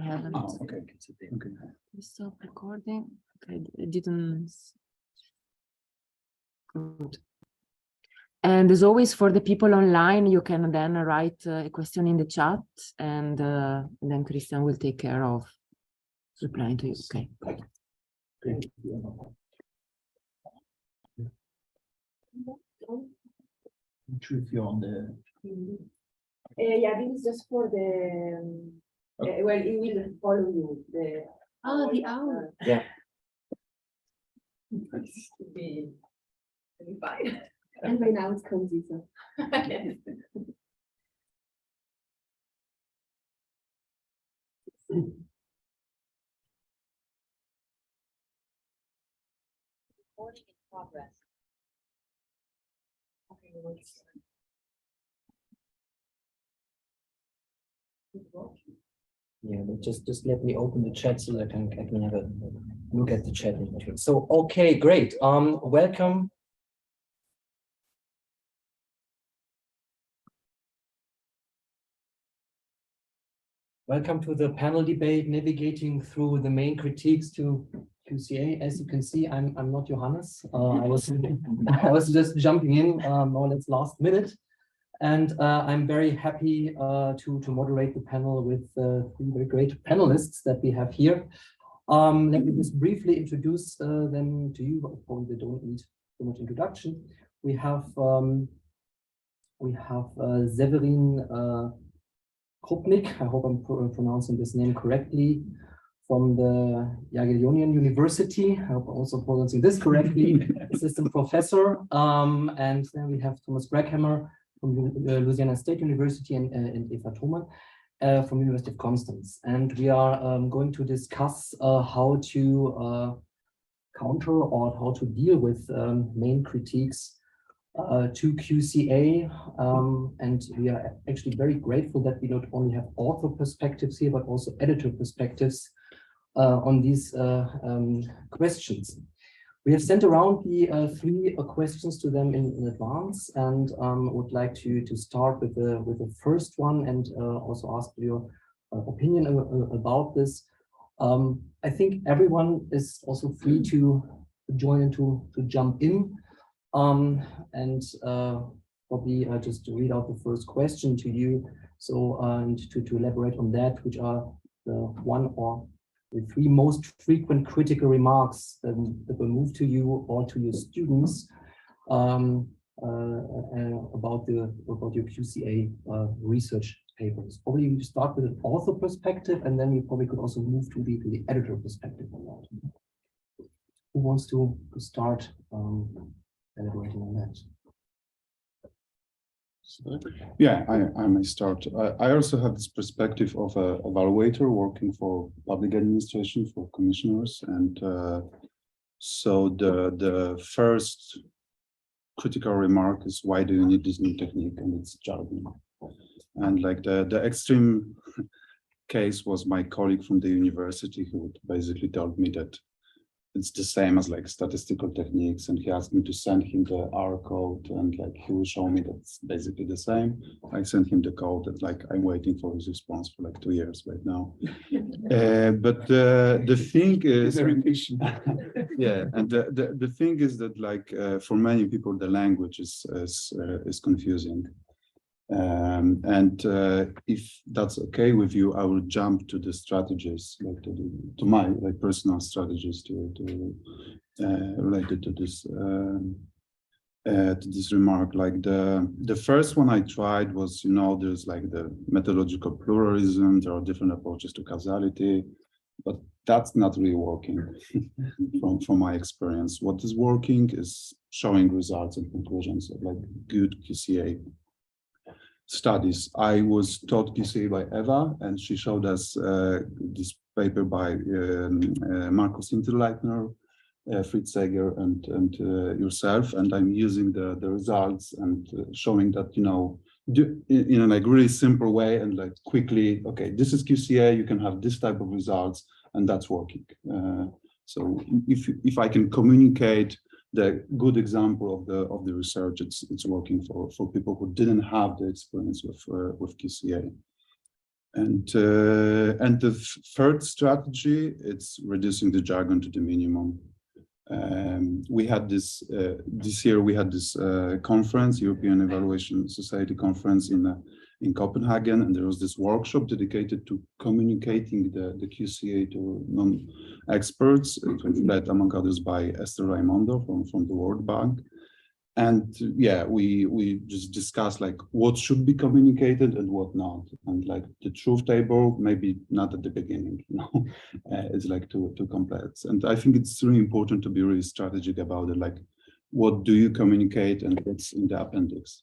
I haven't. Oh, okay. Okay. Stop recording. Okay, it didn't. Good. And as always, for the people online, you can then write a question in the chat, and then Christian will take care of replying to you. Okay. Thank you if you're on the. Yeah, this is just for the. Well, it will follow you. The hour. Yeah. Should be fine. And by now it's cozy, so. Recording in progress. Okay, Yeah, but just let me open the chat so that I can have a look at the chat in between. So okay, great. Welcome. Welcome to the panel debate, navigating through the main critiques to QCA. As you can see, I'm not Johannes. I was just jumping in more or less last minute. And I'm very happy to moderate the panel with three very great panelists that we have here. Let me just briefly introduce them to you. Probably they don't need so much introduction. We have Seweryn Krupnik. I hope I'm pronouncing this name correctly. From the Jagiellonian University. I hope I'm also pronouncing this correctly. Assistant professor. And then we have Thomas Greckhamer from Louisiana State University, and Eva Thoman from University of Constance. And we are going to discuss how to counter or how to deal with main critiques to QCA. And we are actually very grateful that we not only have author perspectives here, but also editor perspectives on these questions. We have sent around the three questions to them in advance, and would like to start with the first one, and also ask for your opinion about this. I think everyone is also free to join and to jump in, and probably just to read out the first question to you. So and to elaborate on that, which are the one or the three most frequent critical remarks that will move to you or to your students about your QCA research papers. Probably you start with an author perspective, and then you probably could also move to the editor perspective on that. Who wants to start elaborating on that? Yeah, I may start. I also have this perspective of an evaluator working for public administration, for commissioners. And so the first critical remark is, why do you need this new technique? And it's jargon. And like the extreme case was my colleague from the university who basically told me that it's the same as like statistical techniques, and he asked me to send him the R code, and like he will show me that it's basically the same. I sent him the code, and like I'm waiting for his response for like 2 years right now. But the thing is, very patient. yeah, and the thing is that like for many people the language is confusing. And if that's okay with you, I will jump to the strategies, like to my like personal strategies to related to this remark. Like the first one I tried was, you know, there's like the methodological pluralism. There are different approaches to causality, but that's not really working from my experience. What is working is showing results and conclusions of like good QCA studies. I was taught QCA by Eva, and she showed us this paper by Markus Hinterleitner, Fritz Seger, and yourself. And I'm using the results and showing that, you know, in a like really simple way and like quickly, okay, this is QCA, you can have this type of results, and that's working. So if I can communicate the good example of the research, it's working for people who didn't have the experience with QCA. And the third strategy, it's reducing the jargon to the minimum. We had this year. We had this conference, European Evaluation Society conference in Copenhagen, and there was this workshop dedicated to communicating the QCA to non-experts. It was led, among others, by Esther Raimondo from the World Bank. And yeah, we just discussed like what should be communicated and what not, and like the truth table, maybe not at the beginning, you know, it's like too complex. And I think it's really important to be really strategic about it, like what do you communicate and what's in the appendix.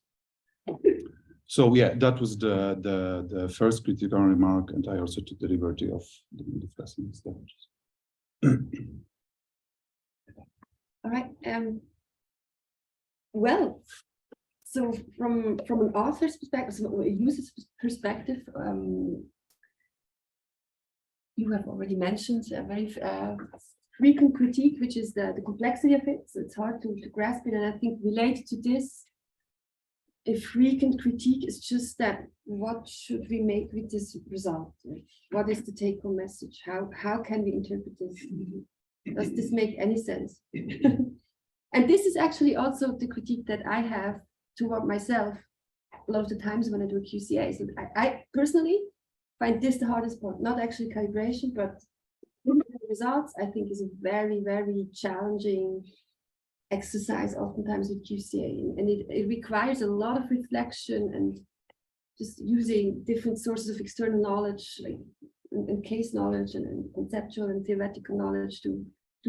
So yeah, that was the first critical remark, and I also took the liberty of discussing this. All right. Well, so from an author's perspective, so a user's perspective, you have already mentioned a very frequent critique, which is the complexity of it. So it's hard to grasp it. And I think related to this, a frequent critique is just that what should we make with this result? Like, what is the take-home message? How can we interpret this? Does this make any sense? And this is actually also the critique that I have toward myself a lot of the times when I do a QCA. So I personally find this the hardest part, not actually calibration, but results, I think, is a very, very challenging exercise oftentimes with QCA. And it requires a lot of reflection and just using different sources of external knowledge, like and case knowledge and conceptual and theoretical knowledge to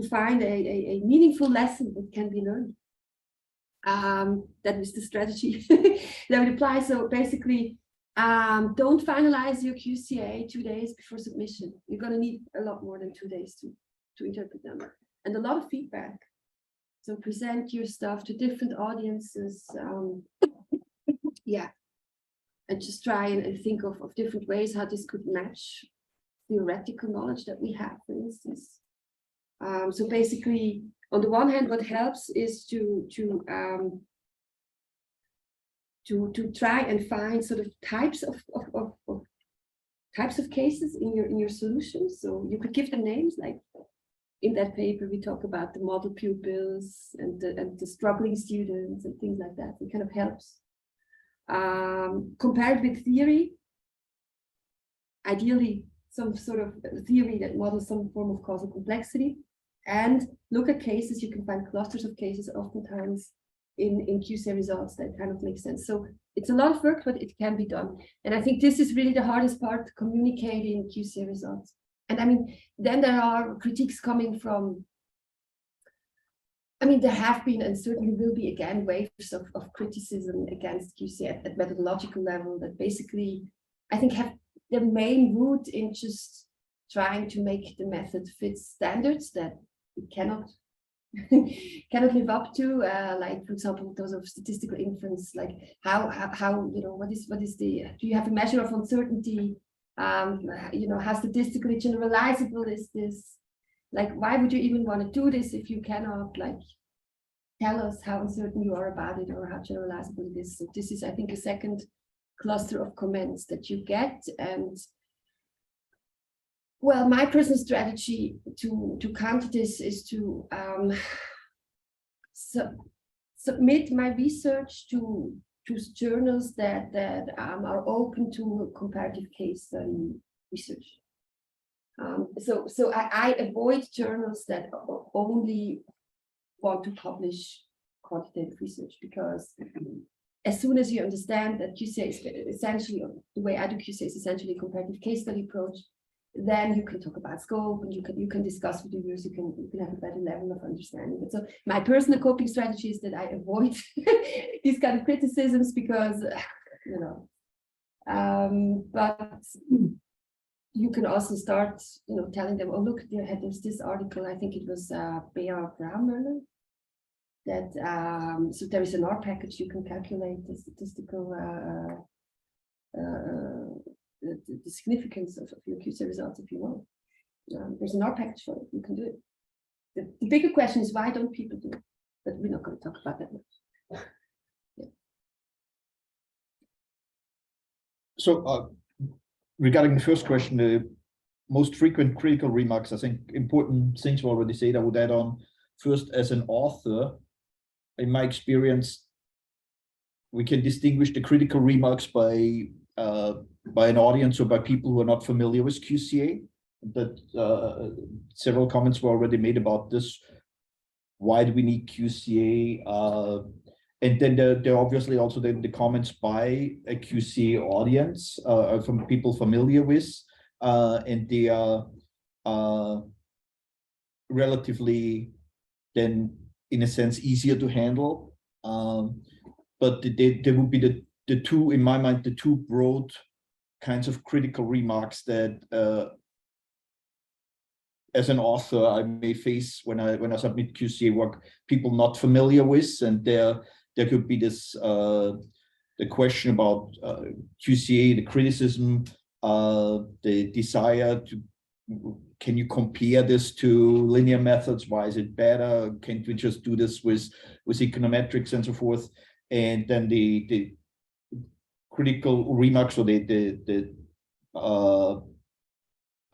find a meaningful lesson that can be learned. That was the strategy that would apply. So basically, don't finalize your QCA 2 days before submission. You're going to need a lot more than 2 days to interpret them. And a lot of feedback. So present your stuff to different audiences. Yeah. And just try and think of different ways how this could match theoretical knowledge that we have, for instance. So basically, on the one hand, what helps is to try and find sort of types of cases in your solutions. So you could give them names, like in that paper we talk about the model pupils and the struggling students and things like that. It kind of helps. Compared with theory, ideally some sort of theory that models some form of causal complexity. And look at cases. You can find clusters of cases oftentimes in QCA results that kind of make sense. So it's a lot of work, but it can be done. And I think this is really the hardest part, communicating QCA results. And I mean, then there are critiques coming from, I mean, there have been and certainly will be again waves of criticism against QCA at methodological level that basically, I think, have the main root in just trying to make the method fit standards that it cannot live up to, like for example those of statistical inference, like how you know what is the, do you have a measure of uncertainty, you know, how statistically generalizable is this, like why would you even want to do this if you cannot like tell us how uncertain you are about it or how generalizable it is. So this is, I think, a second cluster of comments that you get. And well, my personal strategy to counter this is to submit my research to journals that are open to comparative case study research. So I avoid journals that only want to publish quantitative research, because as soon as you understand that QCA is essentially, the way I do QCA is essentially a comparative case study approach, then you can talk about scope and you can discuss with reviewers, you can have a better level of understanding. But so my personal coping strategy is that I avoid these kind of criticisms, because you know, but you can also start, you know, telling them, oh look, there's this article, I think it was Greckhamer, that so there is an R package, you can calculate the statistical the significance of your QCA results if you want. There's an R package for it, you can do it. The bigger question is, why don't people do it? But we're not going to talk about that much. Yeah. So regarding the first question, the most frequent critical remarks, I think important things were already said. I would add on first, as an author, in my experience, we can distinguish the critical remarks by an audience or by people who are not familiar with QCA. That several comments were already made about this. Why do we need QCA? And then there are obviously also the comments by a QCA audience from people familiar with, and they are relatively then, in a sense, easier to handle. But there would be the two, in my mind, the two broad kinds of critical remarks that as an author I may face when I submit QCA work, people not familiar with, and there could be this the question about QCA, the criticism, the desire to, can you compare this to linear methods? Why is it better? Can't we just do this with econometrics and so forth? And then the critical remarks, or the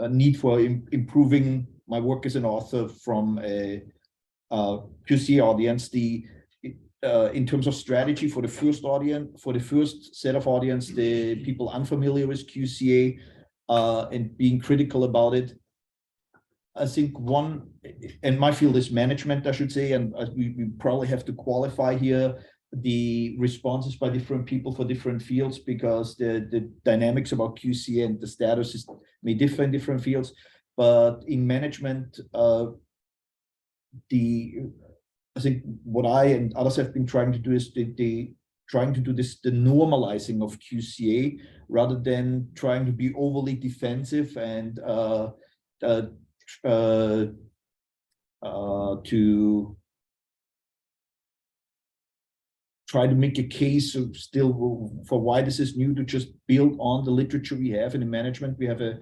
need for improving my work as an author from a QCA audience. In terms of strategy for the first audience, for the first set of audience, the people unfamiliar with QCA and being critical about it. I think one, and my field is management, I should say, and we probably have to qualify here the responses by different people for different fields, because the dynamics about QCA and the status may differ in different fields. But in management, I think what I and others have been trying to do is the normalizing of QCA, rather than trying to be overly defensive and to try to make a case of still for why this is new, to just build on the literature we have. And in management, we have a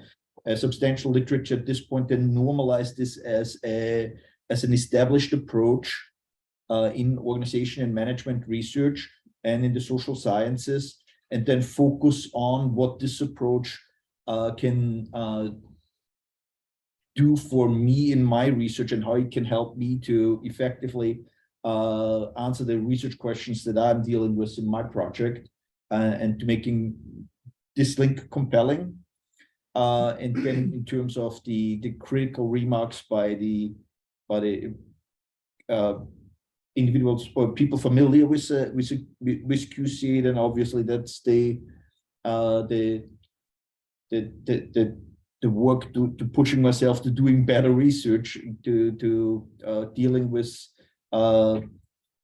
substantial literature at this point, and normalize this as an established approach in organization and management research and in the social sciences, and then focus on what this approach can do for me in my research, and how it can help me to effectively answer the research questions that I'm dealing with in my project, and to making this link compelling. And then in terms of the critical remarks by the individuals or people familiar with QCA, then obviously that's the work to pushing myself to doing better research, to dealing with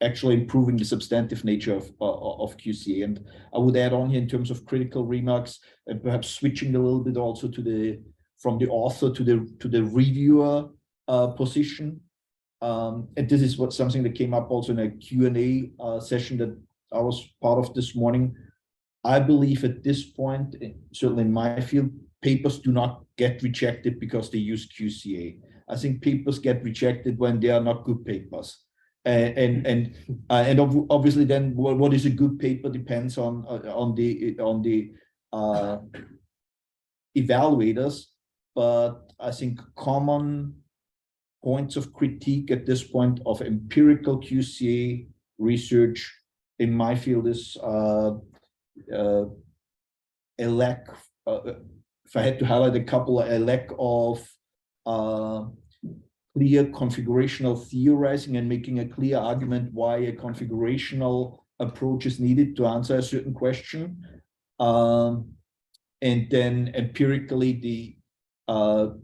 actually improving the substantive nature of QCA. And I would add on here, in terms of critical remarks, and perhaps switching a little bit also to from the author to the reviewer position. And this is something that came up also in a Q&A session that I was part of this morning. I believe at this point, certainly in my field, papers do not get rejected because they use QCA. I think papers get rejected when they are not good papers. And obviously then what is a good paper depends on the evaluators. But I think common points of critique at this point of empirical QCA research in my field is a lack, if I had to highlight a couple, a lack of clear configurational theorizing and making a clear argument why a configurational approach is needed to answer a certain question. And then empirically, the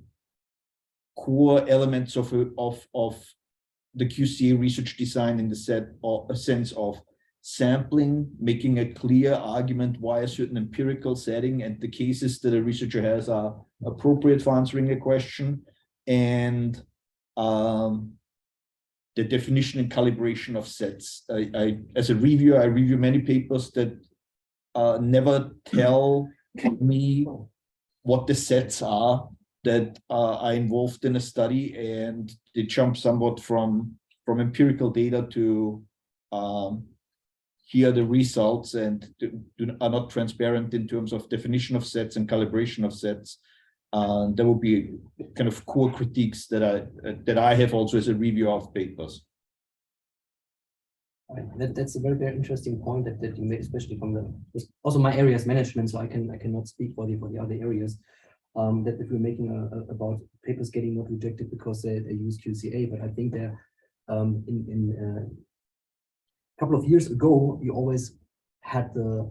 core elements of the QCA research design in the sense of sampling, making a clear argument why a certain empirical setting and the cases that a researcher has are appropriate for answering a question, and the definition and calibration of sets. As a reviewer, I review many papers that never tell me what the sets are that are involved in a study, and they jump somewhat from empirical data to here are the results, and are not transparent in terms of definition of sets and calibration of sets. There will be kind of core critiques that I have also as a reviewer of papers. That's a very, very interesting point that you made, especially from also my area is management, so I cannot speak for the other areas. That if we're making about papers getting not rejected because they use QCA, but I think there in a couple of years ago, you always had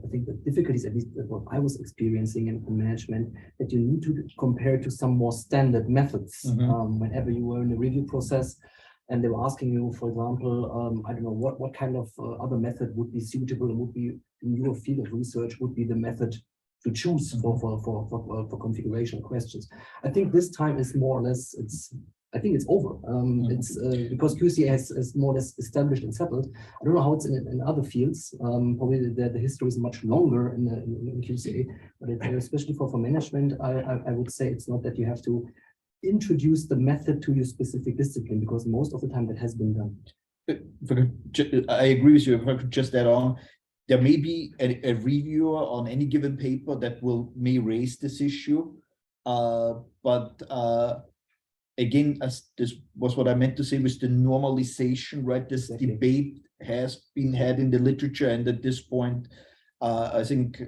I think the difficulties, at least what I was experiencing in management, that you need to compare to some more standard methods whenever you were in the review process. And they were asking you, for example, I don't know, what kind of other method would be suitable and would be in your field of research would be the method to choose for configuration questions. I think this time is more or less, I think it's over. It's because QCA is more or less established and settled. I don't know how it's in other fields. Probably the history is much longer in QCA, but especially for management, I would say it's not that you have to introduce the method to your specific discipline, because most of the time that has been done. I agree with you. If I could just add on, there may be a reviewer on any given paper that may raise this issue, but again, as this was what I meant to say with the normalization, right? This debate has been had in the literature, and at this point, I think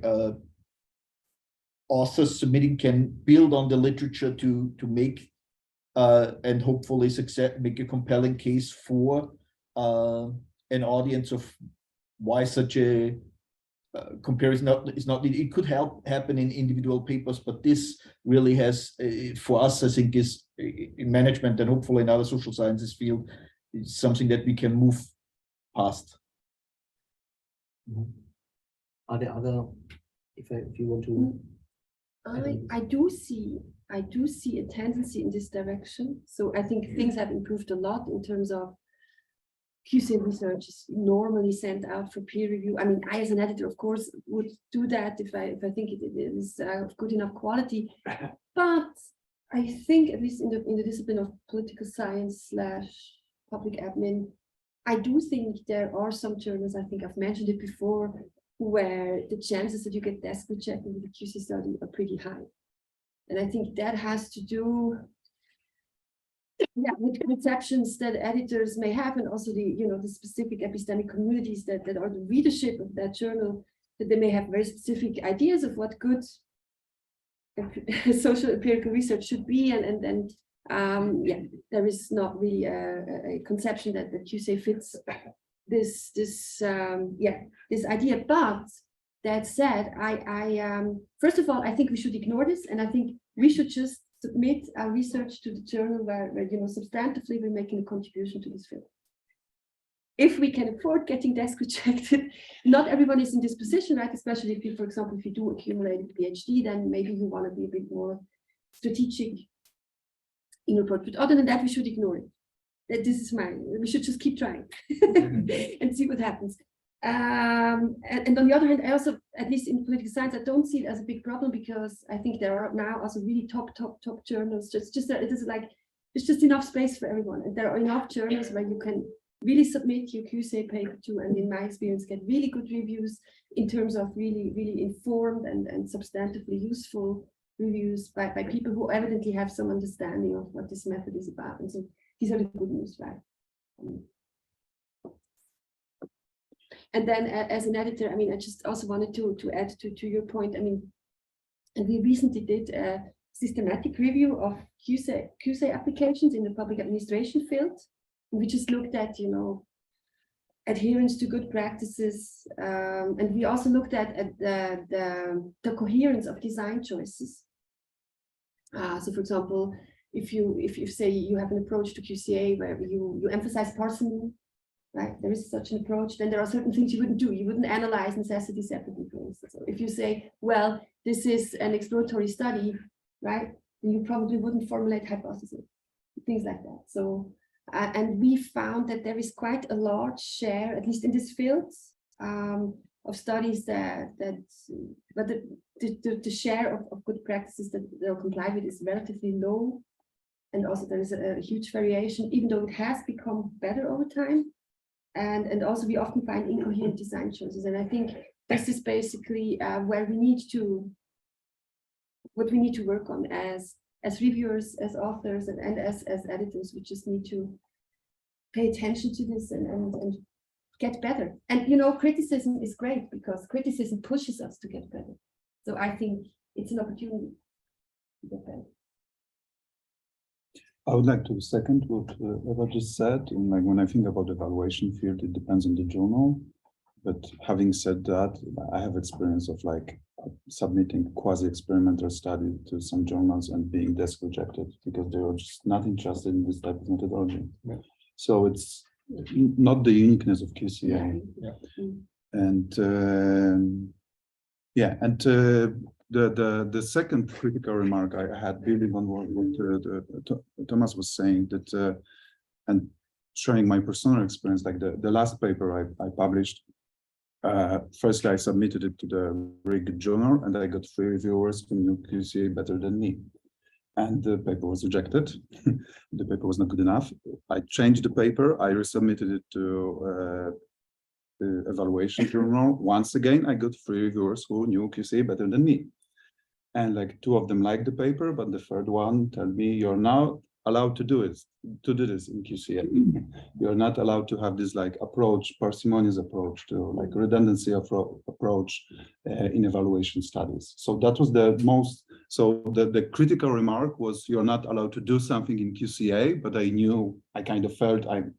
authors submitting can build on the literature to make and hopefully make a compelling case for an audience of why such a comparison is not needed. It could happen in individual papers, but this really has, for us, I think, is in management and hopefully in other social sciences field, is something that we can move past. Are there other, if you want to? I do see a tendency in this direction. So I think things have improved a lot in terms of QCA research is normally sent out for peer review. I mean, I as an editor, of course, would do that if I think it is of good enough quality. But I think, at least in the discipline of political science / public admin, I do think there are some journals, I think I've mentioned it before, where the chances that you get desk rejected with a QC study are pretty high. And I think that has to do with conceptions that editors may have, and also the specific epistemic communities that are the readership of that journal, that they may have very specific ideas of what good social empirical research should be, and then there is not really a conception that the QCA fits this idea. But that said, I first of all, I think we should ignore this, and I think we should just submit our research to the journal where substantively we're making a contribution to this field. If we can afford getting desk rejected, not everyone is in this position, right? Especially if you, for example, if you do accumulate a PhD, then maybe you want to be a bit more strategic in your approach. But other than that, we should ignore it. This is we should just keep trying and see what happens. And on the other hand, I also, at least in political science, I don't see it as a big problem, because I think there are now also really top journals. It's just enough space for everyone, and there are enough journals where you can really submit your QCA paper to, and in my experience, get really good reviews in terms of really informed and substantively useful reviews by people who evidently have some understanding of what this method is about. And so these are the good news, right? And then as an editor, I mean, I just also wanted to add to your point. I mean, and we recently did a systematic review of QCA applications in the public administration field. We just looked at, adherence to good practices. And we also looked at the coherence of design choices. So for example, if you say you have an approach to QCA where you emphasize parsimony, right? There is such an approach, then there are certain things you wouldn't do. You wouldn't analyze necessity separately, for instance. So if you say, well, this is an exploratory study, right? Then you probably wouldn't formulate hypotheses, things like that. So, and we found that there is quite a large share, at least in this field, of studies but the share of good practices that they'll comply with is relatively low. And also there is a huge variation, even though it has become better over time. And also we often find incoherent design choices. And I think this is basically where we need to, what we need to work on as reviewers, as authors, and as editors. We just need to pay attention to this and get better. And you know, criticism is great because criticism pushes us to get better. So I think it's an opportunity to get better. I would like to second what Eva just said. And like when I think about the evaluation field, it depends on the journal. But having said that, I have experience of like submitting quasi-experimental study to some journals and being desk rejected because they were just not interested in this type of methodology. Yeah. So it's not the uniqueness of QCA. Yeah. And yeah, and the second critical remark I had, building on what Thomas was saying, that and showing my personal experience, like the last paper I published, firstly I submitted it to the RIG journal and I got 3 reviewers who knew QCA better than me. And the paper was rejected. The paper was not good enough. I changed the paper, I resubmitted it to the evaluation journal. Once again, I got 3 reviewers who knew QCA better than me. And like 2 of them liked the paper, but the third one told me, you're now allowed to do this in QCA. You're not allowed to have this like approach, parsimonious approach to like redundancy approach in evaluation studies. So that was the most, so the critical remark was, you're not allowed to do something in QCA, but I kind of felt I'm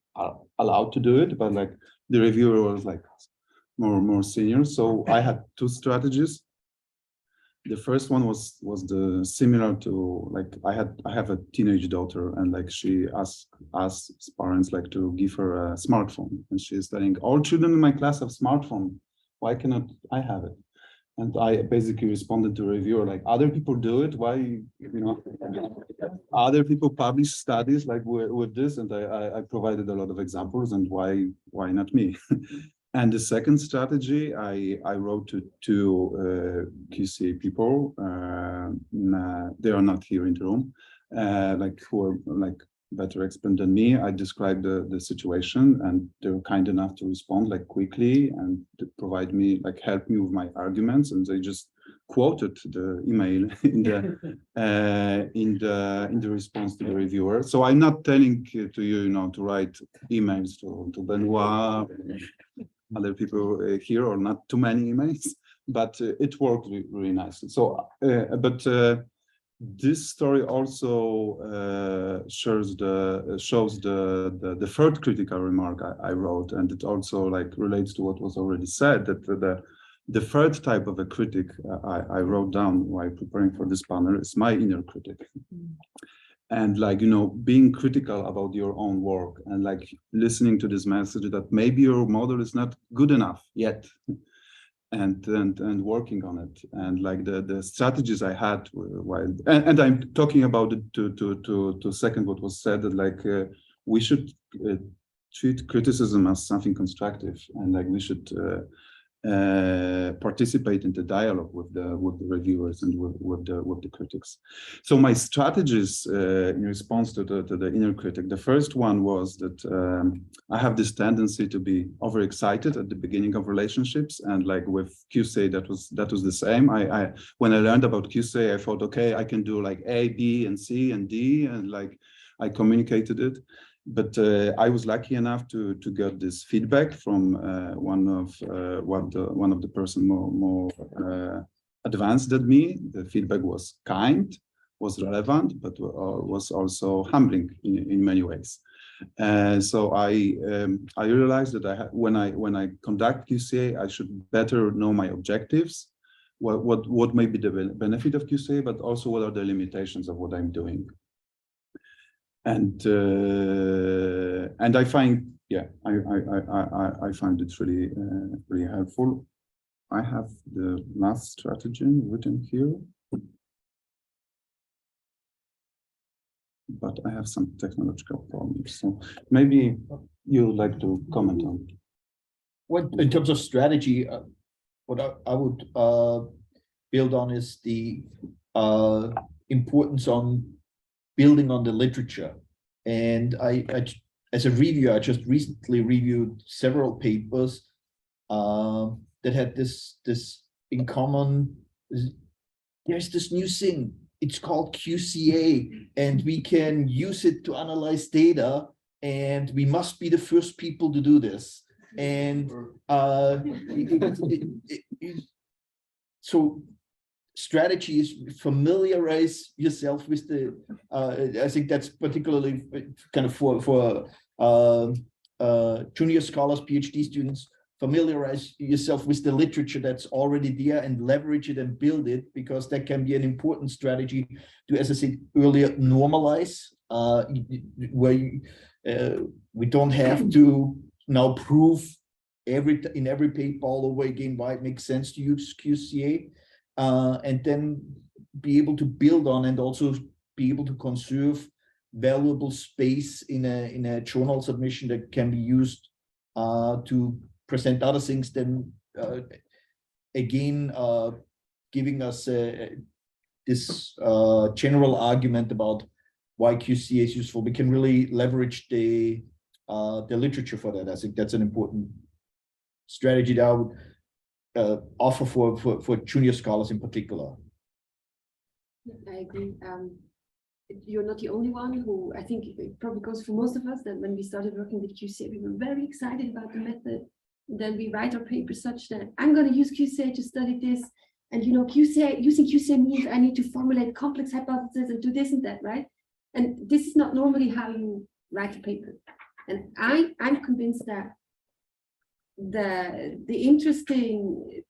allowed to do it, but like the reviewer was like more senior. So I had 2 strategies. The first one was similar to like I have a teenage daughter, and like she asked us parents like to give her a smartphone, and she's telling all children in my class have smartphone. Why cannot I have it? And I basically responded to a reviewer like, other people do it. Why, you know, other people publish studies like with this, and I provided a lot of examples, and why not me? And the second strategy, I wrote to 2 QCA people. They are not here in the room, like who are like better expert than me. I described the situation, and they were kind enough to respond like quickly and to provide me, like help me with my arguments. And they just quoted the email in the response to the reviewer. So I'm not telling to you, you know, to write emails to Benoit, other people here, or not too many emails, but it worked really nicely. So, this story also shows the third critical remark I wrote, and it also like relates to what was already said, that the third type of a critic I wrote down while preparing for this panel is my inner critic. And like, you know, being critical about your own work and like listening to this message that maybe your model is not good enough yet, and working on it. And like the strategies I had while, and I'm talking about it to second what was said, that like we should treat criticism as something constructive, and like we should participate in the dialogue with the reviewers and with the critics. So my strategies in response to the inner critic, the first one was that I have this tendency to be overexcited at the beginning of relationships, and like with QCA that was the same. I when I learned about QCA, I thought, okay, I can do like A, B, and C, and D, and like I communicated it. But I was lucky enough to get this feedback from one of the person more advanced than me. The feedback was kind, was relevant, but was also humbling in many ways. So I realized that when I conduct QCA, I should better know my objectives, what may be the benefit of QCA, but also what are the limitations of what I'm doing. And I find, yeah, I find it really really helpful. I have the last strategy written here, but I have some technological problems. So maybe you would like to comment on. What in terms of strategy, what I would build on is the importance on building on the literature. And I as a reviewer, I just recently reviewed several papers that had this in common. There's this new thing. It's called QCA, and we can use it to analyze data, and we must be the first people to do this. And so strategy is familiarize yourself with the, I think that's particularly kind of for junior scholars, PhD students, familiarize yourself with the literature that's already there and leverage it and build it, because that can be an important strategy to, as I said earlier, normalize, where we don't have to now prove in every paper all over again why it makes sense to use QCA, and then be able to build on and also be able to conserve valuable space in a journal submission that can be used to present other things, then again giving us this general argument about why QCA is useful. We can really leverage the literature for that. I think that's an important strategy that I would offer for junior scholars in particular. I agree. You're not the only one who, I think it probably goes for most of us, that when we started working with QCA, we were very excited about the method. Then we write our paper such that I'm going to use QCA to study this. And you know, QCA, using QCA means I need to formulate complex hypotheses and do this and that, right? And this is not normally how you write a paper. And I'm convinced that the interesting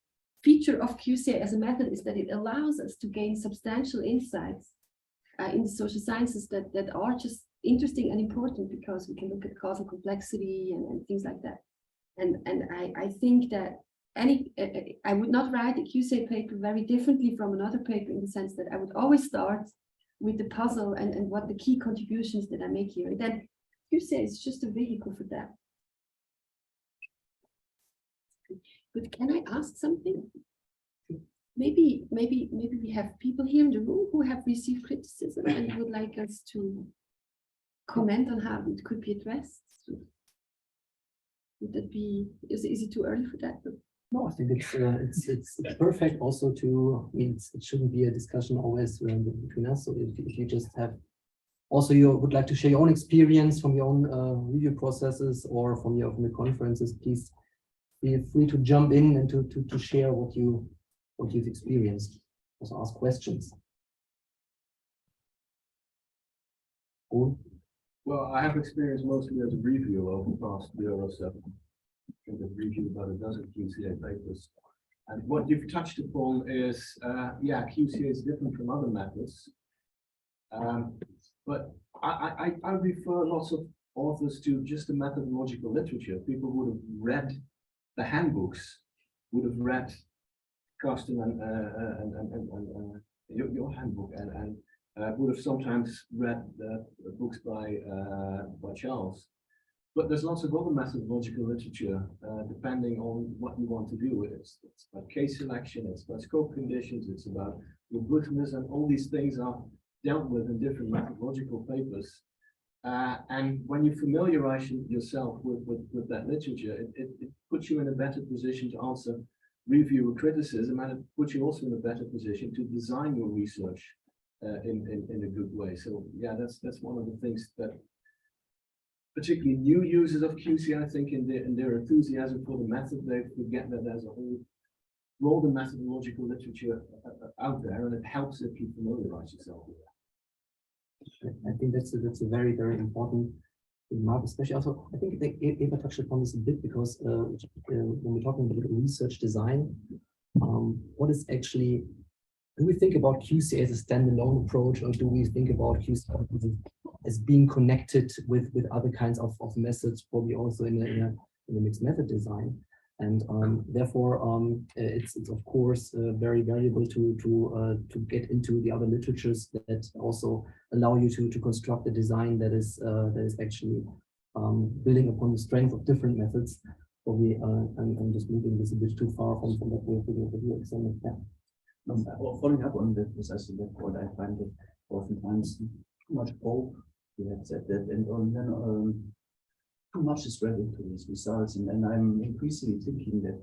feature of QCA as a method is that it allows us to gain substantial insights in the social sciences that are just interesting and important, because we can look at causal complexity and things like that. And I think that I would not write a QCA paper very differently from another paper, in the sense that I would always start with the puzzle and what the key contributions that I make here. And then QCA is just a vehicle for that. But can I ask something? Maybe we have people here in the room who have received criticism and would like us to comment on how it could be addressed. Would that be, is it too early for that? No, I think it's perfect also to, I mean, it shouldn't be a discussion always between us. So if you just have, also you would like to share your own experience from your own review processes or from your conferences, please feel free to jump in and to share what you've experienced. Also ask questions. Cool. Well, I have experience mostly as a reviewer over the past year or so. I think I've reviewed about a dozen QCA papers. And what you've touched upon is, yeah, QCA is different from other methods. But I refer lots of authors to just the methodological literature. People would have read the handbooks, would have read Carsten and your handbook, and would have sometimes read books by Charles. But there's lots of other methodological literature, depending on what you want to do with it. It's about case selection, it's about scope conditions, it's about robustness, and all these things are dealt with in different methodological papers. And when you familiarize yourself with that literature, it puts you in a better position to answer reviewer criticism, and it puts you also in a better position to design your research in a good way. So yeah, that's one of the things that particularly new users of QCA, I think, in their enthusiasm for the method, they forget that there's a whole broader methodological literature out there, and it helps if you familiarize yourself with that. I think that's a very, very important remark, especially also, I think Eva touched upon this a bit, because when we're talking about research design, what is actually, do we think about QCA as a standalone approach, or do we think about QCA as being connected with other kinds of methods, probably also in a mixed method design? And therefore, it's of course very valuable to get into the other literatures that also allow you to construct a design that is actually building upon the strength of different methods. Probably I'm just moving this a bit too far from that way of the exam. Yeah. Well, following up on that, precisely that point, I find that oftentimes too much hope. You had said that, and then too much is read into these results, and I'm increasingly thinking that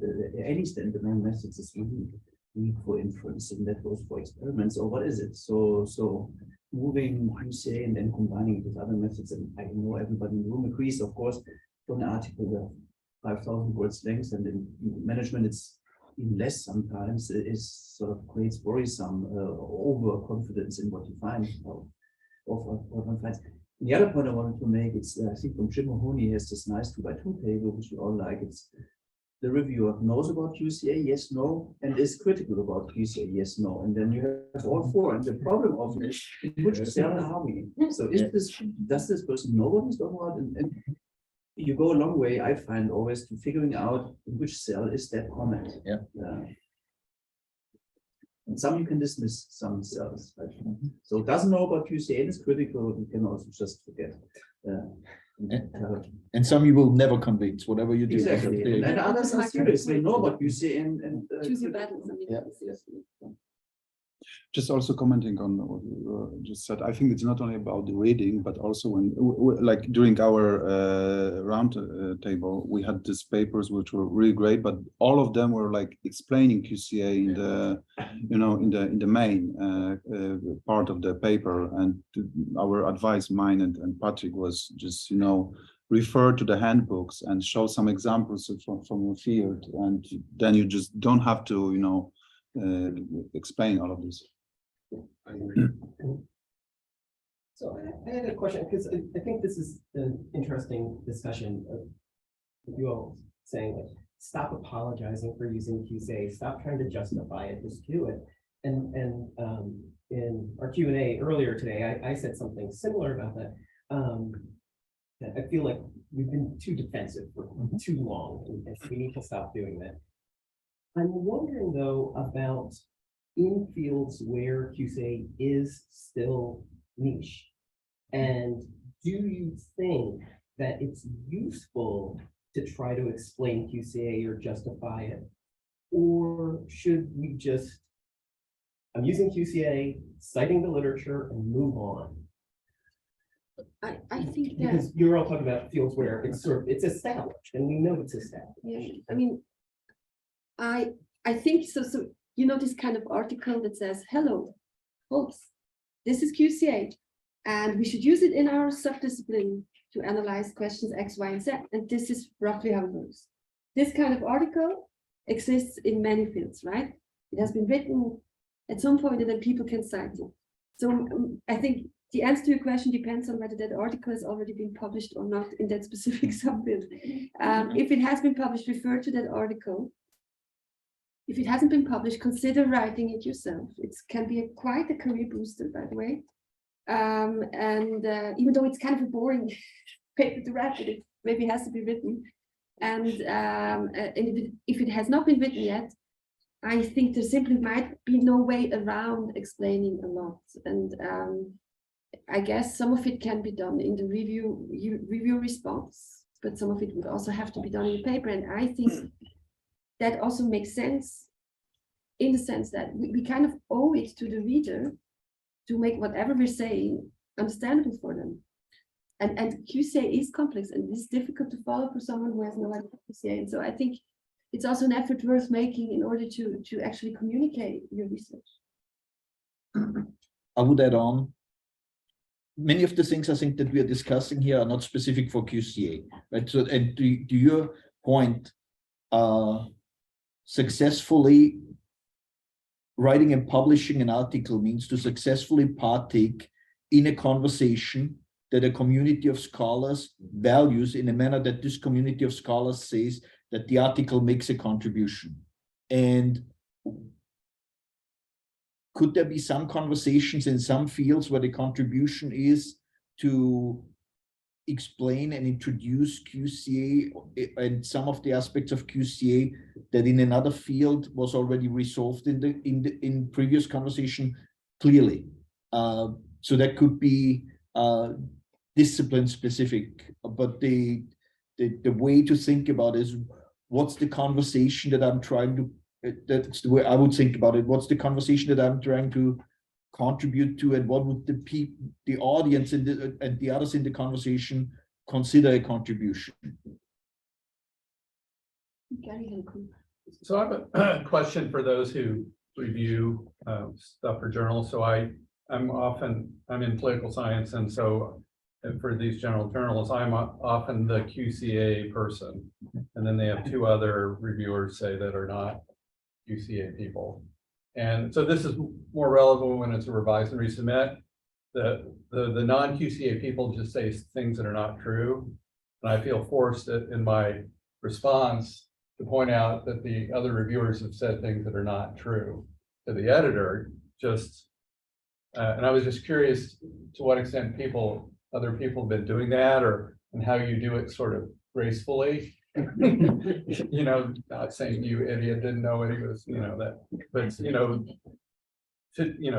any standard methods is really weak for inference, and that goes for experiments, or what is it? So moving QCA and then combining it with other methods, and I know everybody in the room agrees, of course, from an article that 5,000 words length, and in management it's even less sometimes, is sort of creates worrisome overconfidence in what you find of what one finds. The other point I wanted to make is, I think from Jim Mahoney has this nice 2x2 table, which we all like. It's the reviewer knows about QCA, yes, no, and is critical about QCA, yes, no. And then you have all four. And the problem of it is, which cell are we? So does this person know what he's talking about? And you go a long way, I find, always to figuring out in which cell is that comment. Yeah. And some you can dismiss some cells. Right? So doesn't know about QCA and is critical, you can also just forget. And some you will never convince, whatever you do. Exactly. And others are serious. They know what QCA and Choose your battles. I mean, Yeah. Just also commenting on what you just said, I think it's not only about the reading, but also when, like during our round table, we had these papers which were really great, but all of them were like explaining QCA in the, you know, in the main part of the paper. And our advice, mine and Patrick, was just, you know, refer to the handbooks and show some examples from your field, and then you just don't have to, you know, explain all of this. So I had a question, because I think this is an interesting discussion of you all saying, like, stop apologizing for using QCA, stop trying to justify it, just do it. And in our Q&A earlier today, I said something similar about that. I feel like we've been too defensive for too long, and we need to stop doing that. I'm wondering, though, about in fields where QCA is still niche. And do you think that it's useful to try to explain QCA or justify it? Or should we just, I'm using QCA, citing the literature, and move on? I think that, because you're all talking about fields where it's sort of, it's established, and we know it's established. yeah, I mean, I think so. So, you know, this kind of article that says, hello, folks, this is QCA, and we should use it in our subdiscipline to analyze questions X, Y, and Z. And this is roughly how it works. This kind of article exists in many fields, right? It has been written at some point, and then people can cite it. So I think the answer to your question depends on whether that article has already been published or not in that specific subfield. If it has been published, refer to that article. If it hasn't been published, consider writing it yourself. It can be quite a career booster, by the way. Even though it's kind of a boring paper to write, it maybe has to be written. And if it has not been written yet, I think there simply might be no way around explaining a lot. And I guess some of it can be done in the review response, but some of it would also have to be done in the paper. And I think that also makes sense in the sense that we kind of owe it to the reader to make whatever we're saying understandable for them. And QCA is complex and it's difficult to follow for someone who has no idea what QCA. And so I think it's also an effort worth making in order to actually communicate your research. I would add on, many of the things I think that we are discussing here are not specific for QCA, right? So, and to your point, successfully writing and publishing an article means to successfully partake in a conversation that a community of scholars values in a manner that this community of scholars says that the article makes a contribution. And could there be some conversations in some fields where the contribution is to explain and introduce QCA and some of the aspects of QCA that in another field was already resolved in previous conversation? Clearly. So that could be discipline specific, but the way to think about it is what's the conversation that I'm trying to, that's the way I would think about it. What's the conversation that I'm trying to contribute to, and what would the audience and the others in the conversation consider a contribution. Gary had a clue. So I have a question for those who review stuff for journals. So I'm in political science, and so for these general journals, I'm often the QCA person, and then they have two other reviewers, say, that are not QCA people. And so this is more relevant when it's a revise and resubmit. The non-QCA people just say things that are not true, and I feel forced in my response to point out that the other reviewers have said things that are not true to the editor. And I was just curious to what extent other people have been doing that, and how you do it sort of gracefully. You know, not saying you idiot didn't know what he was, but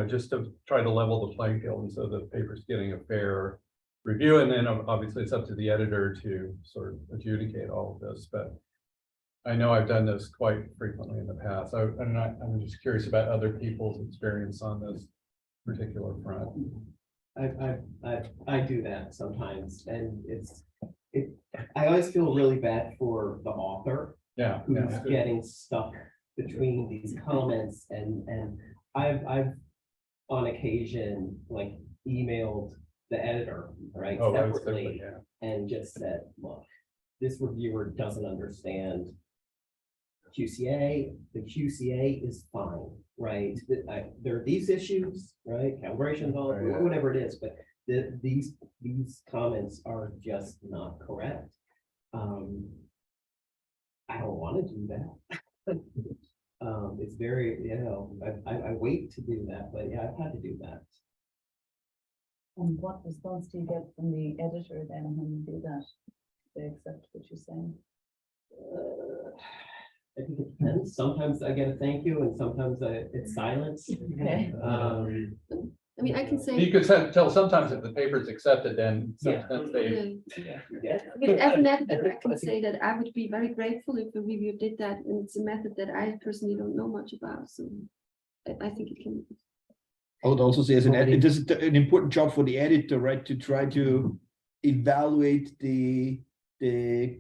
just to try to level the playing field, and so the paper's getting a fair review, and then obviously it's up to the editor to sort of adjudicate all of this. But I know I've done this quite frequently in the past. I'm just curious about other people's experience on this particular front. I do that sometimes, and I always feel really bad for the author. Yeah. Who's getting stuck between these comments, and I've on occasion like emailed the editor, right, separately, and just said, look, this reviewer doesn't understand QCA. The QCA is fine, right? There are these issues, right? Calibration, whatever it is, but these comments are just not correct. I don't want to do that. It's very, I wait to do that, but yeah, I've had to do that. And what response do you get from the editor then when you do that? They accept what you're saying? I think it depends. Sometimes I get a thank you, and sometimes it's silence. Okay. I mean, I can say. You could tell sometimes if the paper's accepted, then sometimes they. I mean, as an editor, I can say that I would be very grateful if a reviewer did that, and it's a method that I personally don't know much about. So I think it can. I would also say, as an editor, it is an important job for the editor, right, to try to evaluate the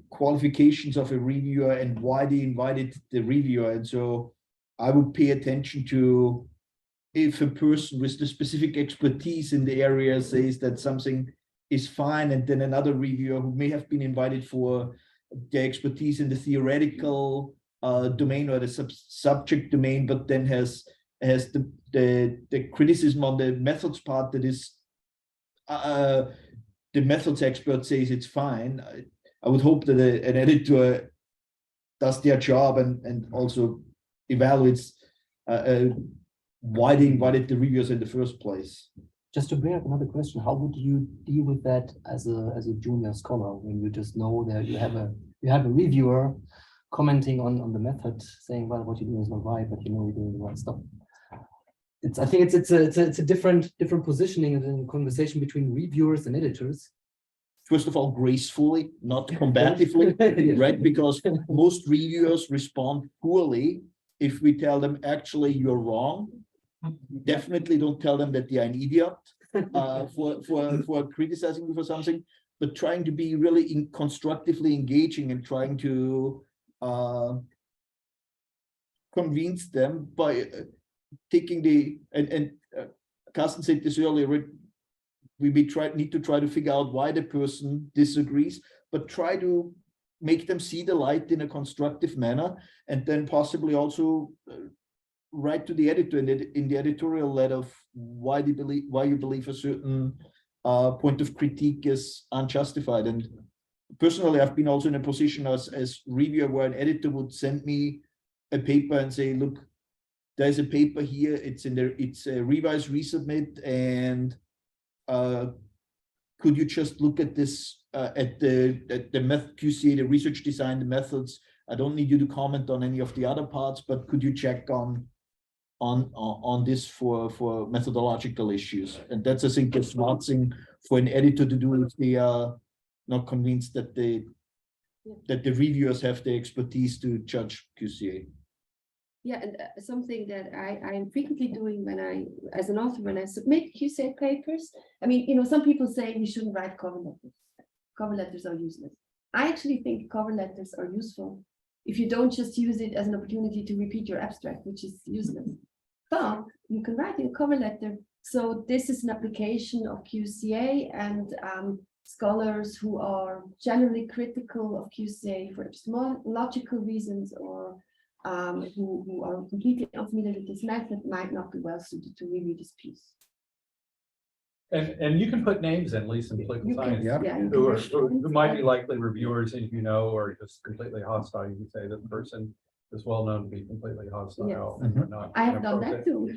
qualifications of a reviewer and why they invited the reviewer. And so I would pay attention to if a person with the specific expertise in the area says that something is fine, and then another reviewer who may have been invited for their expertise in the theoretical domain or the subject domain, but then has the criticism on the methods part that is the methods expert says it's fine. I would hope that an editor does their job and also evaluates why they invited the reviewers in the first place. Just to bring up another question, how would you deal with that as a junior scholar when you just know that you have a reviewer commenting on the method, saying, well, what you're doing is not right, but you're doing the right stuff. I think it's a different positioning in the conversation between reviewers and editors. First of all, gracefully, not combatively, right? Because most reviewers respond poorly if we tell them, actually, you're wrong. Definitely don't tell them that they are an idiot for criticizing you for something, but trying to be really constructively engaging and trying to convince them by taking and Carsten said this earlier, we need to try to figure out why the person disagrees, but try to make them see the light in a constructive manner, and then possibly also write to the editor in the editorial letter of why you believe a certain point of critique is unjustified. And personally, I've been also in a position as reviewer where an editor would send me a paper and say, look, there's a paper here, it's a revise resubmit, and could you just look at this at the method QCA, the research design, the methods. I don't need you to comment on any of the other parts, but could you check on this for methodological issues? And that's, I think, a smart thing for an editor to do if they are not convinced that the reviewers have the expertise to judge QCA. Yeah, and something that I am frequently doing as an author, when I submit QCA papers, I mean, some people say we shouldn't write cover letters. cover letters are useless. I actually think cover letters are useful if you don't just use it as an opportunity to repeat your abstract, which is useless. But you can write in a cover letter. So this is an application of QCA, and scholars who are generally critical of QCA for epistemological reasons, or who are completely unfamiliar with this method, might not be well suited to review this piece. And you can put names in, at least in political You can, science, yeah, you who might be likely reviewers, and or just completely hostile. You can say that person is well known to be completely hostile. Yes. And whatnot. I have done that too.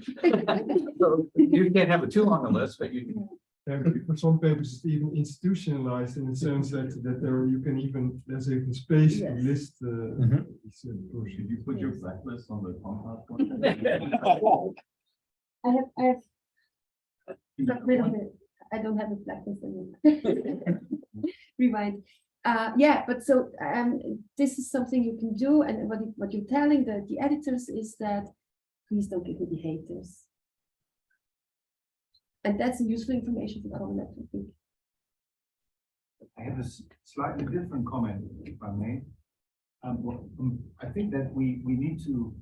So you can't have it too long a list, but you can. For some papers, it's even institutionalized in the sense that you can even, there's even space to list these persons. You put your blacklist on the compound. I have got rid of it. I don't have a blacklist anymore. Rewind. Yeah, but so this is something you can do, and what you're telling the editors is that please don't give me the haters. And that's useful information for cover letter, I think. I have a slightly different comment, if I may. I think that we need to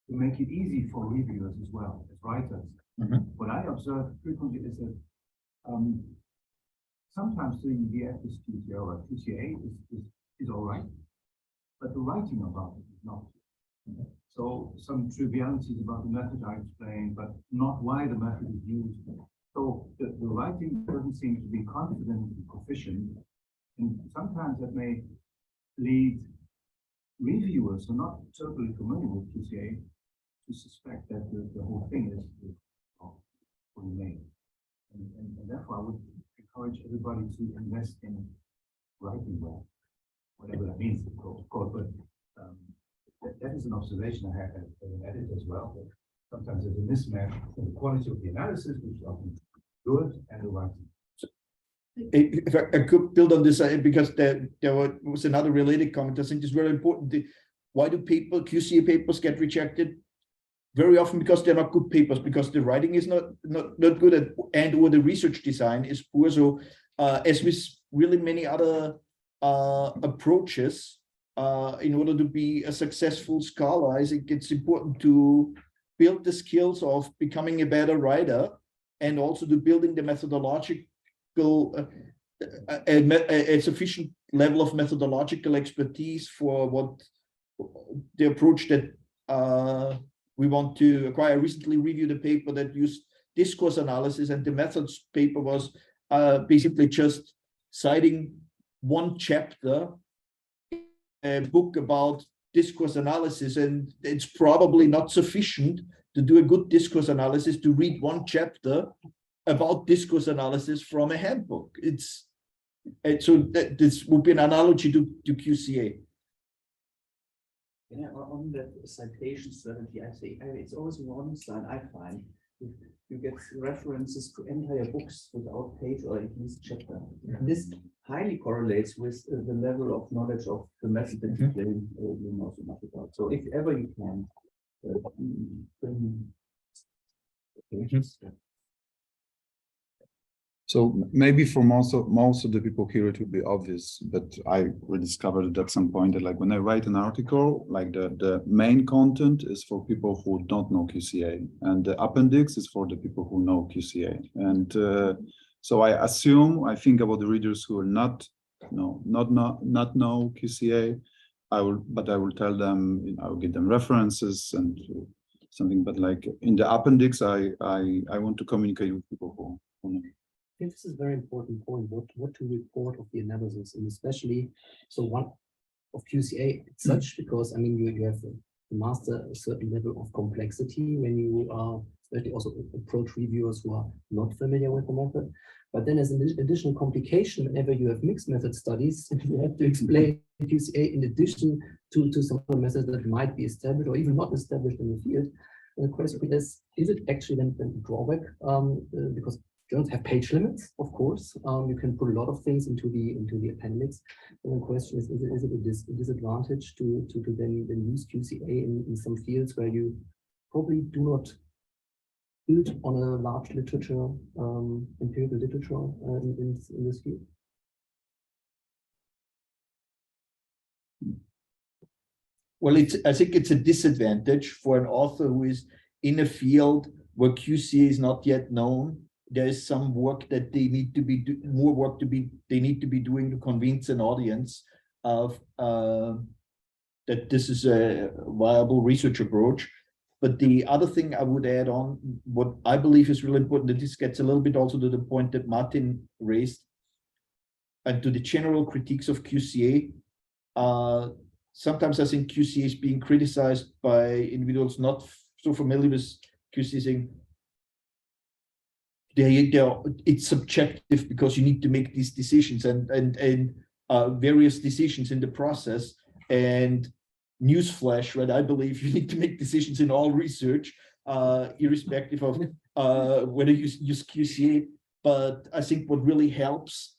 make it easy for reviewers as well, as writers. What I observe frequently is that sometimes the QCA or QCA is all right, but the writing about it is not. So some trivialities about the method I explained, but not why the method is used. So the writing doesn't seem to be confident and proficient, and sometimes that may lead reviewers who are not totally familiar with QCA to suspect that the whole thing is fully made. And therefore, I would encourage everybody to invest in writing well, whatever that means, of course. But that is an observation I have as an editor as well. Sometimes there's a mismatch in the quality of the analysis, which is often good, and the writing. If I could build on this, because there was another related comment. I think it's very important. Why do QCA papers get rejected? Very often because they're not good papers, because the writing is not good, or the research design is poor. So as with really many other approaches, in order to be a successful scholar, I think it's important to build the skills of becoming a better writer, and also to building the methodological, a sufficient level of methodological expertise for what the approach that we want to acquire. I recently reviewed a paper that used discourse analysis, and the methods paper was basically just citing one chapter, a book about discourse analysis, and it's probably not sufficient to do a good discourse analysis to read one chapter about discourse analysis from a handbook. So this would be an analogy to QCA. Yeah, on the citation strategy, I say it's always one side. I find if you get references to entire books without page or at least chapter. This highly correlates with the level of knowledge of the method that you know so much about. So if ever you can bring So maybe for most of the people here it will be obvious, but I rediscovered it at some point that, like, when I write an article, like the main content is for people who don't know QCA, and the appendix is for the people who know QCA. And so I think about the readers who will not know QCA. I will tell them, I will give them references and something. But like in the appendix, I want to communicate with people who know. I think this is a very important point, what to report of the analysis, and especially so one of QCA as such, because I mean you have to master a certain level of complexity when you especially also approach reviewers who are not familiar with the method. But then as an additional complication, whenever you have mixed method studies, you have to explain QCA in addition to some other methods that might be established or even not established in the field. And the question is it actually then a drawback? Because journals have page limits, of course. You can put a lot of things into the appendix. And the question is it a disadvantage to then use QCA in some fields where you probably do not build on a large literature, empirical literature in this field? Well, I think it's a disadvantage for an author who is in a field where QCA is not yet known. There is some work that they need to be they need to be doing to convince an audience of that this is a viable research approach. But the other thing I would add on, what I believe is really important, and this gets a little bit also to the point that Martin raised, and to the general critiques of QCA. Sometimes I think QCA is being criticized by individuals not so familiar with QCA, saying it's subjective because you need to make these decisions and various decisions in the process. And newsflash, right? I believe you need to make decisions in all research, irrespective of whether you use QCA. But I think what really helps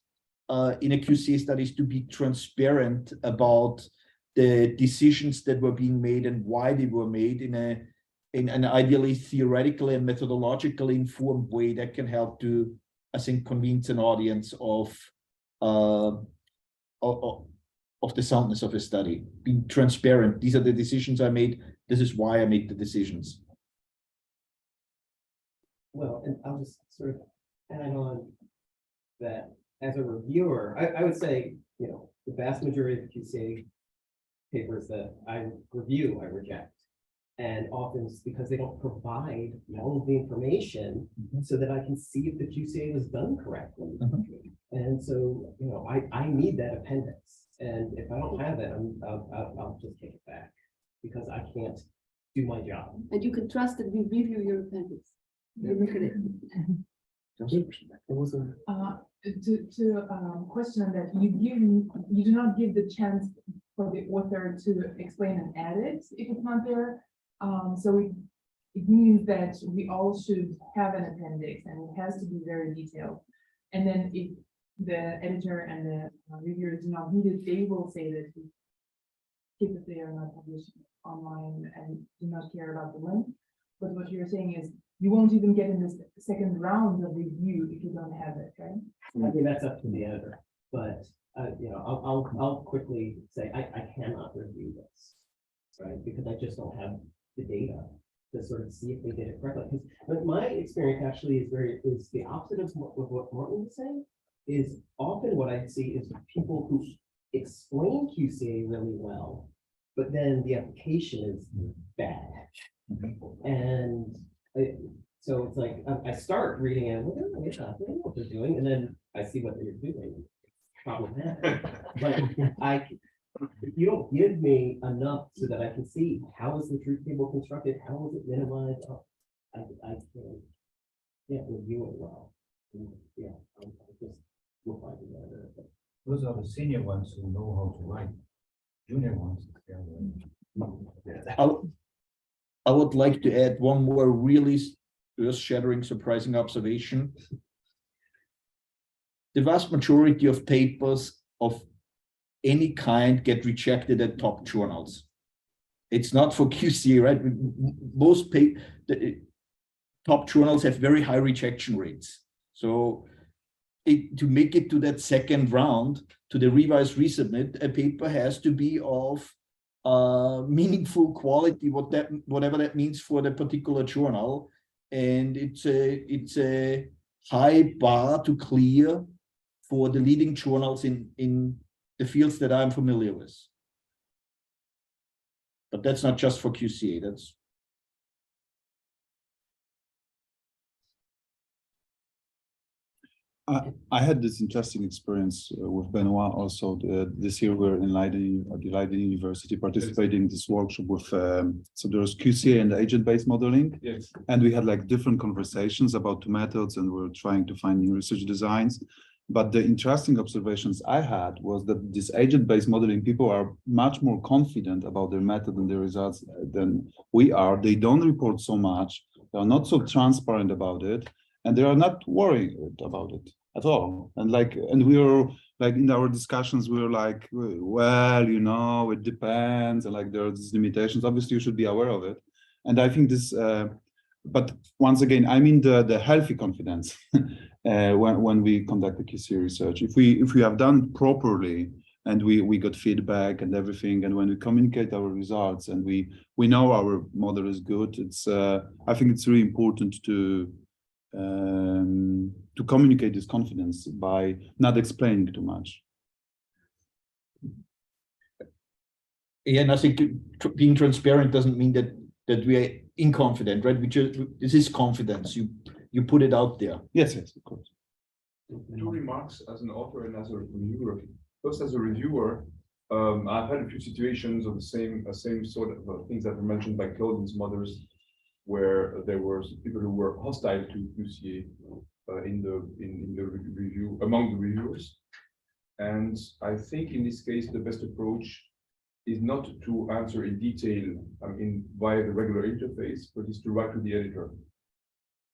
in a QCA study is to be transparent about the decisions that were being made and why they were made in an ideally theoretically and methodologically informed way that can help to, I think, convince an audience of the soundness of a study. Being transparent. These are the decisions I made. This is why I made the decisions. Well, and I'll just sort of add on that as a reviewer, I would say, you know, the vast majority of QCA papers that I review, I reject. And often it's because they don't provide all of the information so that I can see if the QCA was done correctly. And so, you know, I need that appendix. And if I don't have it, I'll just take it back because I can't do my job. And you can trust that we review your appendix. You look at it. Question that you do not give the chance for the author to explain and edit if it's not there. So it means that we all should have an appendix and it has to be very detailed. And then if the editor and the reviewers do not need it, they will say that if they are not published online and do not care about the link. But what you're saying is you won't even get in this second round of review if you don't have it, right? I mean, that's up to the editor, but you know, I'll quickly say I cannot review this, right? Because I just don't have the data to sort of see if they did it correctly. But my experience actually is the opposite of what Martin was saying. Is often what I see is people who explain QCA really well, but then the application is bad. And so it's like I start reading it, like, oh, yeah, I know what they're doing, and then I see what they're doing. Problematic. But you don't give me enough so that I can see how is the truth table constructed, how is it minimized. Oh, I can't review it well. And yeah, I just will find it better. Those are the senior ones who know how to write. Junior ones. I would like to add one more really earth-shattering, surprising observation. The vast majority of papers of any kind get rejected at top journals. It's not for QCA, right? Most top journals have very high rejection rates. So to make it to that second round, to the revise resubmit, a paper has to be of meaningful quality, whatever that means for the particular journal. And it's a high bar to clear for the leading journals in the fields that I'm familiar with. But that's not just for QCA, that's I had this interesting experience with Benoit also. This year we're in Leiden, at the Leiden University, participating in this workshop with, so there was QCA and agent-based modeling. Yes. And we had like different conversations about the methods and we're trying to find new research designs. But the interesting observations I had was that this agent-based modeling, people are much more confident about their method and their results than we are. They don't report so much. They are not so transparent about it. And they are not worried about it at all. And we were like in our discussions, we were like, well, you know, it depends. And like there are these limitations. Obviously, you should be aware of it. And I think this, but once again, I mean the healthy confidence when we conduct the QC research. If we have done properly and we got feedback and everything. And when we communicate our results and we know our model is good, it's I think it's really important to communicate this confidence by not explaining too much. Yeah, and I think being transparent doesn't mean that we are inconfident, right? This is confidence. You put it out there. Yes, of course. Two remarks as an author and as a reviewer. First, as a reviewer, I've had a few situations of the same sort of things that were mentioned by Claude and some others, where there were people who were hostile to QCA in the review among the reviewers. And I think in this case, the best approach is not to answer in detail via the regular interface, but is to write to the editor.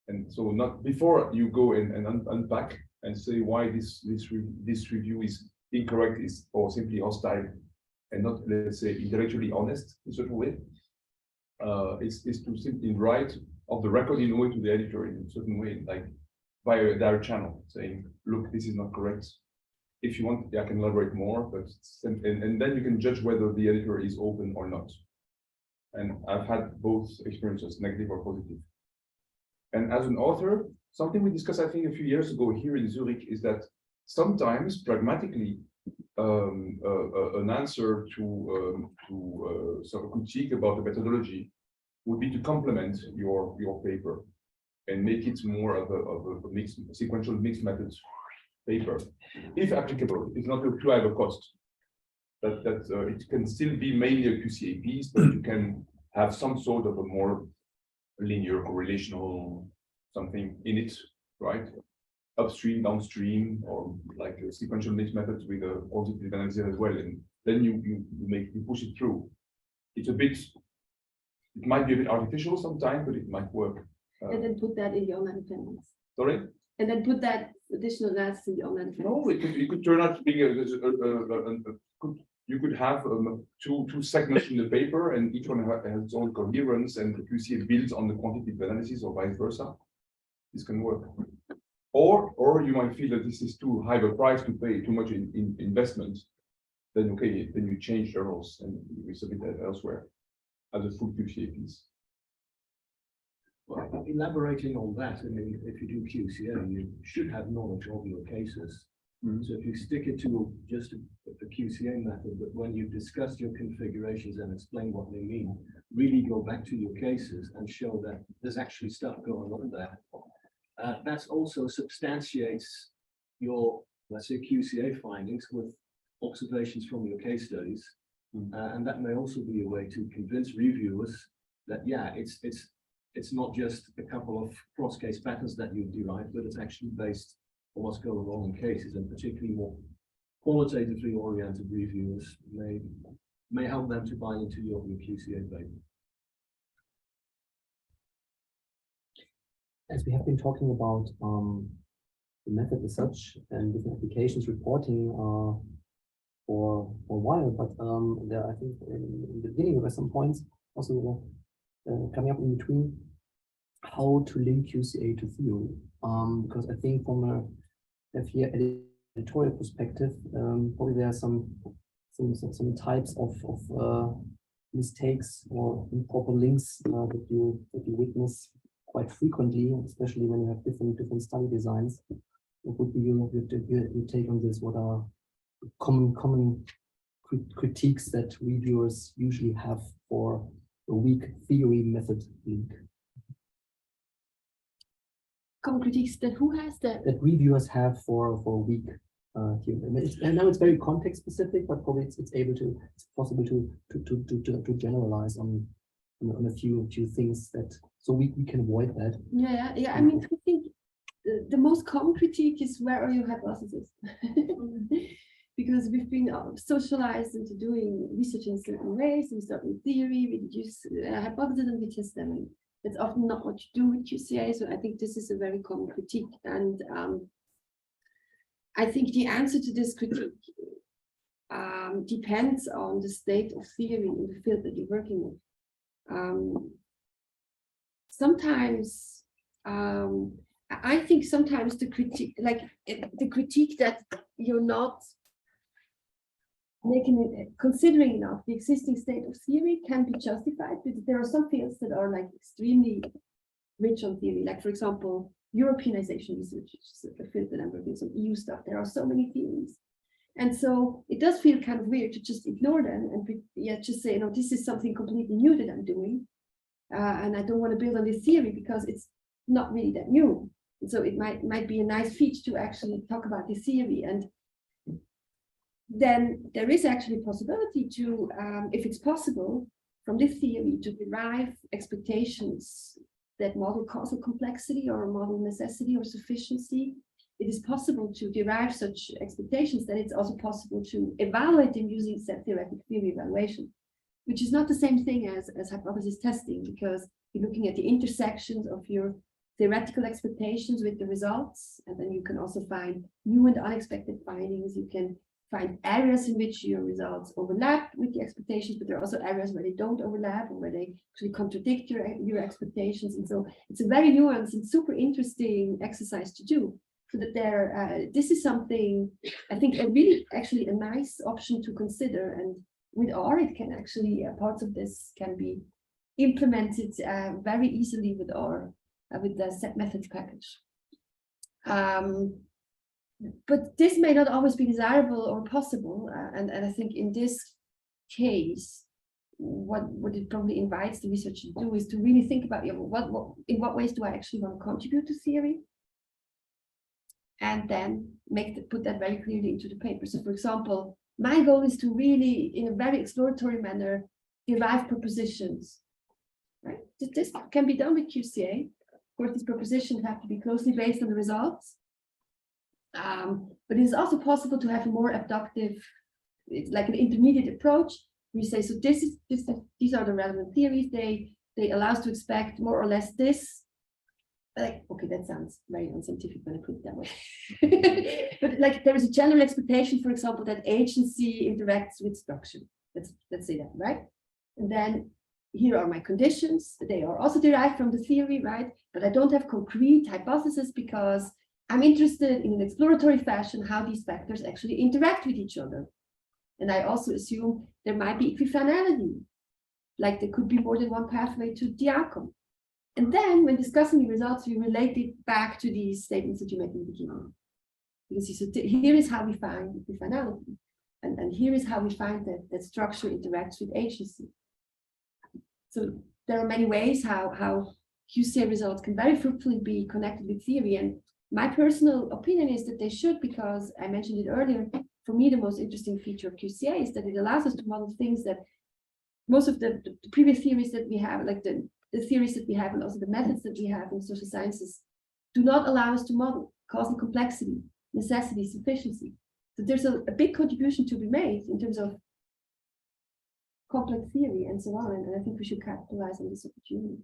And so not before you go and unpack and say why this review is incorrect or simply hostile and not, let's say, intellectually honest in a certain way, is to simply write off the record in a way to the editor in a certain way, like via a direct channel, saying, look, this is not correct. If you want, I can elaborate more, but and then you can judge whether the editor is open or not. And I've had both experiences, negative or positive. And as an author, something we discussed, I think, a few years ago here in Zurich is that sometimes, pragmatically, an answer to sort of critique about the methodology would be to complement your paper and make it more of a sequential mixed methods paper, if applicable. It's not too high of a cost. That it can still be mainly a QCA piece, but you can have some sort of a more linear correlational something in it, right? Upstream, downstream, or like a sequential mixed methods with a quantitative analysis as well, and then you push it through. It might be a bit artificial sometimes, but it might work. And then put that in the online appendix. Sorry? And then put that additional analysis in the online appendix. No, it could turn out to be you could have two segments in the paper, and each one has its own coherence, and the QCA builds on the quantitative analysis, or vice versa. This can work. Or you might feel that this is too high a price to pay, too much in investment. Then okay, then you change journals and you submit that elsewhere as a full QCA piece. Well, elaborating on that, I mean, if you do QCA, you should have knowledge of your cases. So if you stick it to just a QCA method, but when you've discussed your configurations and explain what they mean, really go back to your cases and show that there's actually stuff going on there. That also substantiates your, let's say, QCA findings with observations from your case studies. And that may also be a way to convince reviewers that, yeah, it's not just a couple of cross-case patterns that you derive, but it's actually based on what's going on in cases, and particularly more qualitatively oriented reviewers may help them to buy into your QCA paper. As we have been talking about the method as such and different applications reporting for a while, but there, I think in the beginning there were some points also coming up in between how to link QCA to theory, because I think from a editorial perspective, probably there are some types of mistakes or improper links that you witness quite frequently, especially when you have different study designs. What would be your take on this? What are common critiques that reviewers usually have for a weak theory method link? Common critiques that who has that? That reviewers have for a weak theory. I know it's very context specific, but probably it's possible to generalize on a few things that, so we can avoid that. Yeah. I mean, I think the most common critique is, where are your hypotheses? Because we've been socialized into doing research in certain ways. We start with theory, we deduce hypotheses, and we test them. And that's often not what you do with QCA. So I think this is a very common critique. And I think the answer to this critique depends on the state of theory in the field that you're working with. Sometimes, I think sometimes the critique, like the critique that you're not considering enough the existing state of theory can be justified, because there are some fields that are like extremely rich on theory, like for example, Europeanization research, which is a field that I'm working on, some EU stuff. There are so many theories. And so it does feel kind of weird to just ignore them and just say, this is something completely new that I'm doing. And I don't want to build on this theory because it's not really that new. And so it might be a nice feat to actually talk about this theory. And then there is actually a possibility to, if it's possible, from this theory to derive expectations that model causal complexity or model necessity or sufficiency. It is possible to derive such expectations, that it's also possible to evaluate them using set theoretic theory evaluation, which is not the same thing as hypothesis testing, because you're looking at the intersections of your theoretical expectations with the results, and then you can also find new and unexpected findings. You can find areas in which your results overlap with the expectations, but there are also areas where they don't overlap or where they actually contradict your expectations. And so it's a very nuanced and super interesting exercise to do. So that this is something I think actually a nice option to consider. And with R, it can actually, parts of this can be implemented very easily with R, with the set methods package. But this may not always be desirable or possible. And I think in this case, what it probably invites the researcher to do is to really think about, in what ways do I actually want to contribute to theory? And then put that very clearly into the paper. So for example, my goal is to really, in a very exploratory manner, derive propositions, right? This can be done with QCA. Of course, these propositions have to be closely based on the results. But it is also possible to have a more abductive, it's like an intermediate approach. We say, so these are the relevant theories. They allow us to expect more or less this. Like, okay, that sounds very unscientific when I put it that way. But like, there is a general expectation, for example, that agency interacts with structure. Let's say that, right? And then here are my conditions. They are also derived from the theory, right? But I don't have concrete hypotheses because I'm interested in an exploratory fashion how these factors actually interact with each other. And I also assume there might be equifinality, like there could be more than one pathway to the outcome. And then when discussing the results, we relate it back to these statements that you made in the beginning. Because here is how we find equifinality. And here is how we find that structure interacts with agency. So there are many ways how QCA results can very fruitfully be connected with theory. And my personal opinion is that they should, because I mentioned it earlier, for me, the most interesting feature of QCA is that it allows us to model things that most of the previous theories that we have, like the theories that we have and also the methods that we have in social sciences, do not allow us to model causal complexity, necessity, sufficiency. So there's a big contribution to be made in terms of complex theory and so on. And I think we should capitalize on this opportunity.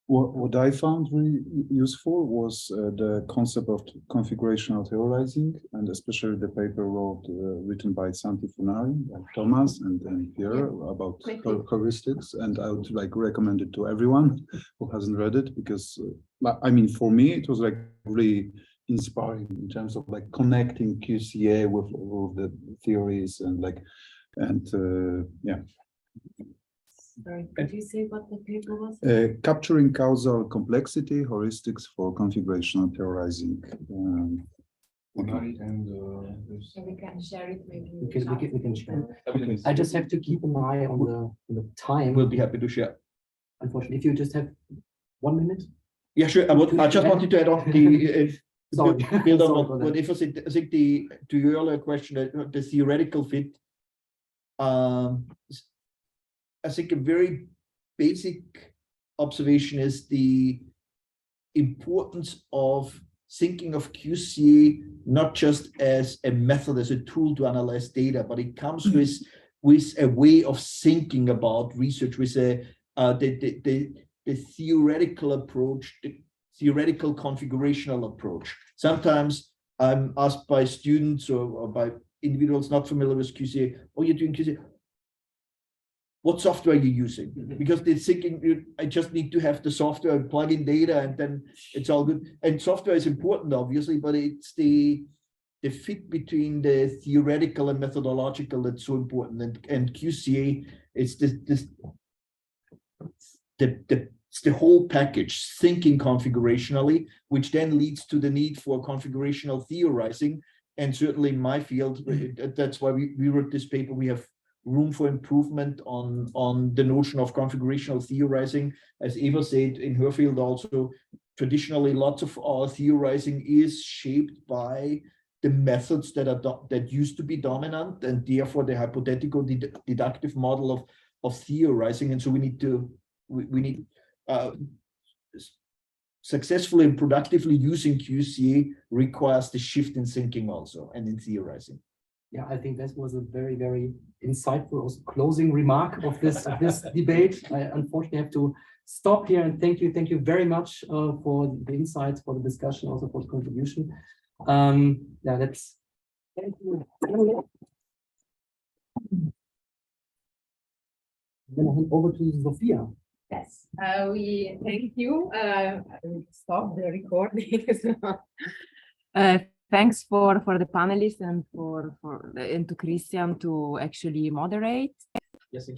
What I found really useful was the concept of configurational theorizing, and especially the paper written by Santi Funari, Thomas, and Pierre about heuristics. And I would recommend it to everyone who hasn't read it, because I mean, for me, it was really inspiring in terms of connecting QCA with the theories and yeah. Sorry, could you say what the paper was? Capturing causal complexity, heuristics for configurational theorizing. And we can share it maybe. We can share. Okay. I just have to keep an eye on the time. We'll be happy to share. Unfortunately, if you just have 1 minute. Yeah, sure. I just wanted to add on the build on what if I said. I think to your earlier question, the theoretical fit. I think a very basic observation is the importance of thinking of QCA not just as a method, as a tool to analyze data, but it comes with a way of thinking about research, with the theoretical approach, the theoretical configurational approach. Sometimes I'm asked by students or by individuals not familiar with QCA, oh, you're doing QCA. What software are you using? Because they're thinking, I just need to have the software and plug in data and then it's all good. And software is important, obviously, but it's the the fit between the theoretical and methodological that's so important. And QCA is it's the whole package, thinking configurationally, which then leads to the need for configurational theorizing. And certainly in my field, that's why we wrote this paper. We have room for improvement on the notion of configurational theorizing. As Eva said, in her field also, traditionally lots of our theorizing is shaped by the methods that used to be dominant, and therefore the hypothetical deductive model of theorizing. And so we need successfully and productively using QCA requires the shift in thinking also and in theorizing. Yeah, I think that was a very, very insightful also closing remark of this debate. I unfortunately have to stop here and thank you very much for the insights, for the discussion, also for the contribution. Yeah, that's thank you. Then I hand over to Sophia. Yes, we thank you. I will stop the recording. Thanks for the panelists and to Christian to actually moderate. Yes,